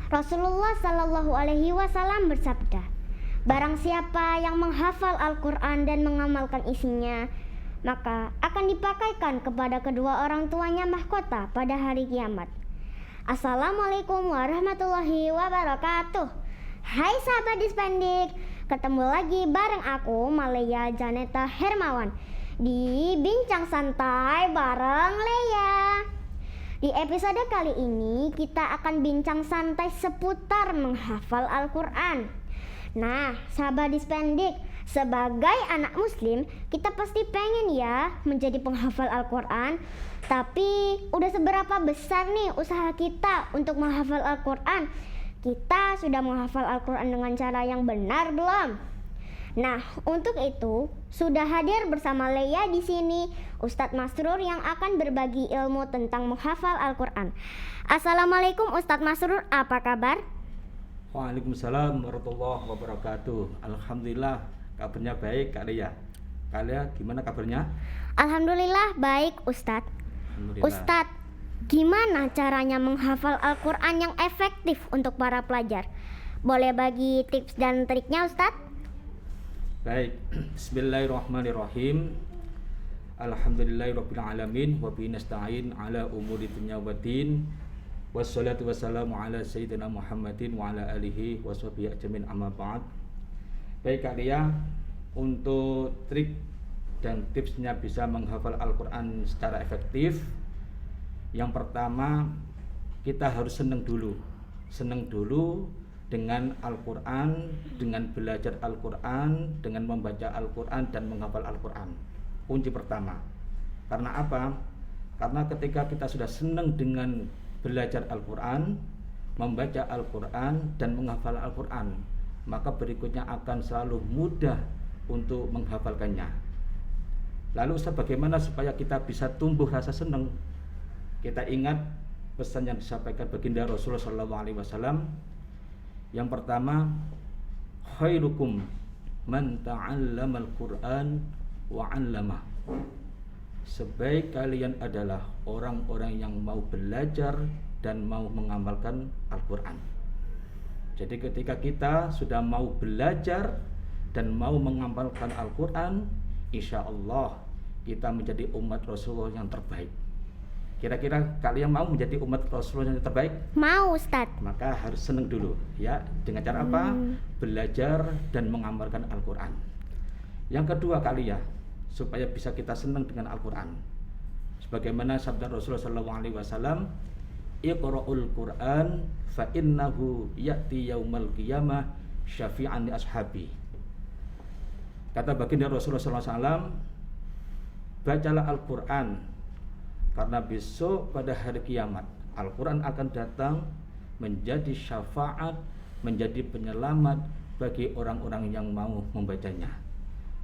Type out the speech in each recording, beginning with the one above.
Rasulullah Shallallahu Alaihi Wasallam bersabda, barang siapa yang menghafal Al-Quran dan mengamalkan isinya, maka akan dipakaikan kepada kedua orang tuanya mahkota pada hari kiamat. Assalamualaikum warahmatullahi wabarakatuh. Hai sahabat Dispendik, ketemu lagi bareng aku Malaya Janeta Hermawan di Bincang Santai bareng Leia. Di episode kali ini kita akan bincang santai seputar menghafal Al-Quran. Nah, sahabat Dispendik, sebagai anak muslim kita pasti pengen ya menjadi penghafal Al-Quran. Tapi udah seberapa besar nih usaha kita untuk menghafal Al-Quran? Kita sudah menghafal Al-Quran dengan cara yang benar belum? Nah, untuk itu sudah hadir bersama Leia di sini Ustadz Masrur yang akan berbagi ilmu tentang menghafal Al-Quran. Assalamualaikum Ustadz Masrur, apa kabar? Waalaikumsalam warahmatullahi wabarakatuh. Alhamdulillah, kabarnya baik Kak Leia. Kak Leia gimana kabarnya? Alhamdulillah baik Ustadz. Ustadz, gimana caranya menghafal Al-Quran yang efektif untuk para pelajar? Boleh bagi tips dan triknya Ustadz? Baik, bismillahirrahmanirrahim. Alhamdulillahirabbil alamin wa bihi nasta'in ala umuri dunya waddin. Wassalatu wassalamu ala sayyidina Muhammadin wa ala alihi washabihi ajmain, amma ba'd. Baik Kak Leia, untuk trik dan tipsnya bisa menghafal Al-Quran secara efektif, yang pertama kita harus senang dulu dengan Al-Quran, dengan belajar Al-Quran, dengan membaca Al-Quran dan menghafal Al-Quran. Kunci pertama. Karena apa? Karena ketika kita sudah senang dengan belajar Al-Quran, membaca Al-Quran dan menghafal Al-Quran, maka berikutnya akan selalu mudah untuk menghafalkannya. Lalu bagaimana supaya kita bisa tumbuh rasa senang? Kita ingat pesan yang disampaikan baginda Rasulullah SAW. Yang pertama, khairukum man ta'allamal Qur'an wa 'allamah. Sebaik kalian adalah orang-orang yang mau belajar dan mau mengamalkan Al-Quran. Jadi ketika kita sudah mau belajar dan mau mengamalkan Al-Quran, insya Allah kita menjadi umat Rasulullah yang terbaik. Kira-kira kalian mau menjadi umat Rasulullah yang terbaik? Mau Ustadz. Maka harus senang dulu ya. Dengan cara apa? Belajar dan mengamalkan Al-Quran. Yang kedua kalian, supaya bisa kita senang dengan Al-Quran, sebagaimana sabda Rasulullah SAW, Iqra'ul Quran fa innahu ya'ti yaumal qiyamah syafi'an li ashabi. Kata baginda Rasulullah SAW, bacalah Al-Quran, karena besok pada hari kiamat Al-Quran akan datang menjadi syafaat, menjadi penyelamat bagi orang-orang yang mau membacanya.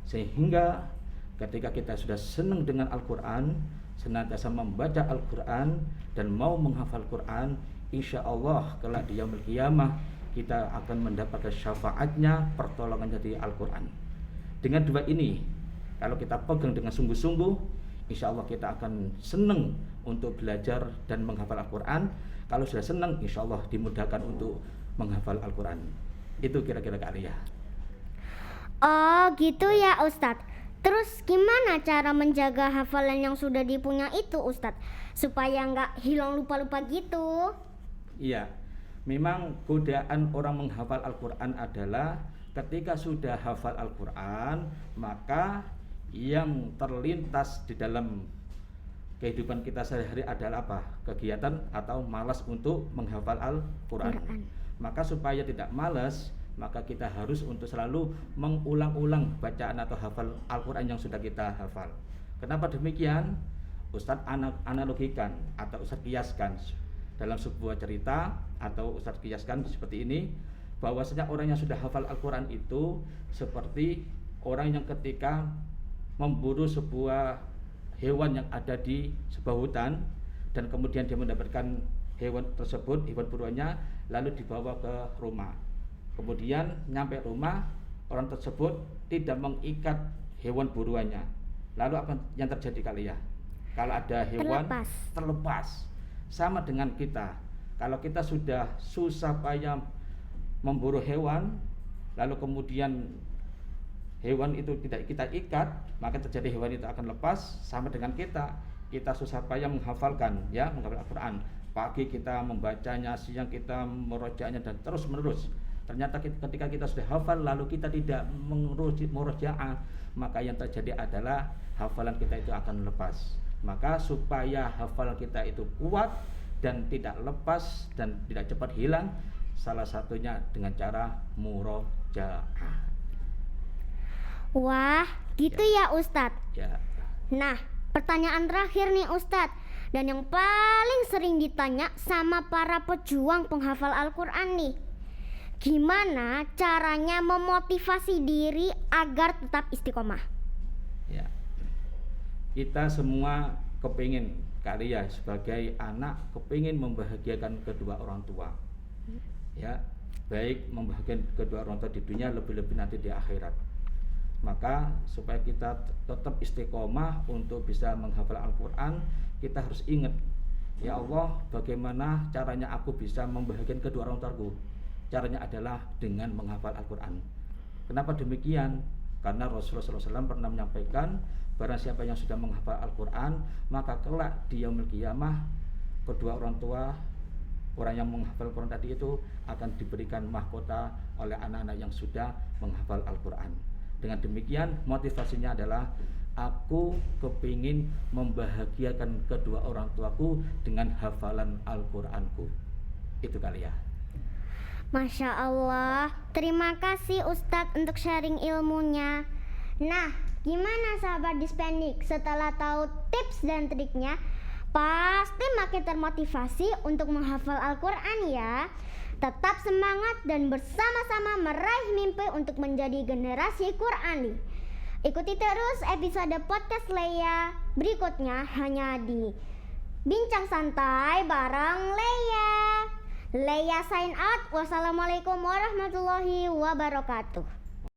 Sehingga ketika kita sudah senang dengan Al-Quran, senantiasa membaca Al-Quran dan mau menghafal Quran, insya Allah kelak di yaumul qiyamah kita akan mendapatkan syafaatnya, pertolongan dari Al-Quran. Dengan dua ini, kalau kita pegang dengan sungguh-sungguh, insya Allah kita akan senang untuk belajar dan menghafal Al-Quran. Kalau sudah senang, insya Allah dimudahkan untuk menghafal Al-Quran. Itu kira-kira Kak Leia. Oh gitu ya Ustadz. Terus gimana cara menjaga hafalan yang sudah dipunya itu Ustadz, supaya nggak hilang lupa-lupa gitu? Iya, memang godaan orang menghafal Al-Quran adalah ketika sudah hafal Al-Quran, maka yang terlintas di dalam kehidupan kita sehari-hari adalah apa? Kegiatan atau malas untuk menghafal Al-Quran. Maka supaya tidak malas, maka kita harus untuk selalu mengulang-ulang bacaan atau hafal Al-Quran yang sudah kita hafal. Kenapa demikian? Ustadz analogikan atau Ustadz kiaskan dalam sebuah cerita, atau Ustadz kiaskan seperti ini, bahwasanya orang yang sudah hafal Al-Quran itu seperti orang yang ketika memburu sebuah hewan yang ada di sebuah hutan, dan kemudian dia mendapatkan hewan tersebut, hewan buruannya, lalu dibawa ke rumah. Kemudian nyampe rumah, orang tersebut tidak mengikat hewan buruannya. Lalu apa yang terjadi kali ya? Kalau ada hewan terlepas. Sama dengan kita, Kalau kita sudah susah payah memburu hewan, lalu kemudian hewan itu tidak kita ikat, maka terjadi hewan itu akan lepas. Sama dengan kita susah payah menghafalkan, ya, menghafal Al-Quran. Pagi kita membacanya, siang kita merojaahnya, dan terus menerus. Ternyata ketika kita sudah hafal lalu kita tidak merojaah, maka yang terjadi adalah hafalan kita itu akan lepas. Maka supaya hafalan kita itu kuat dan tidak lepas dan tidak cepat hilang, salah satunya dengan cara murojaah. Wah, gitu ya Ustadz. Ya. Nah, pertanyaan terakhir nih Ustadz, dan yang paling sering ditanya sama para pejuang penghafal Al-Quran nih. Gimana caranya memotivasi diri agar tetap istiqomah? Ya. Kita semua kepingin, kalian sebagai anak kepingin membahagiakan kedua orang tua. Ya, baik membahagiakan kedua orang tua di dunia, lebih-lebih nanti di akhirat. Maka supaya kita tetap istiqomah untuk bisa menghafal Al-Quran, kita harus ingat, ya Allah, bagaimana caranya aku bisa membahagiakan kedua orang tuaku? Caranya adalah dengan menghafal Al-Quran. Kenapa demikian? Karena Rasulullah SAW pernah menyampaikan, barang siapa yang sudah menghafal Al-Quran, maka kelak di yaumil qiyamah, kedua orang tua orang yang menghafal Al-Quran tadi itu akan diberikan mahkota oleh anak-anak yang sudah menghafal Al-Quran. Dengan demikian motivasinya adalah aku kepingin membahagiakan kedua orang tuaku dengan hafalan Al-Quranku. Itu kali ya. Masya Allah, terima kasih Ustadz untuk sharing ilmunya. Nah, gimana sahabat Dispendik? Setelah tahu tips dan triknya, pasti makin termotivasi untuk menghafal Al-Quran ya. Tetap semangat dan bersama-sama meraih mimpi untuk menjadi generasi Qurani. Ikuti terus episode podcast Leia berikutnya hanya di Bincang Santai bareng Leia. Leia sign out. Wassalamualaikum warahmatullahi wabarakatuh.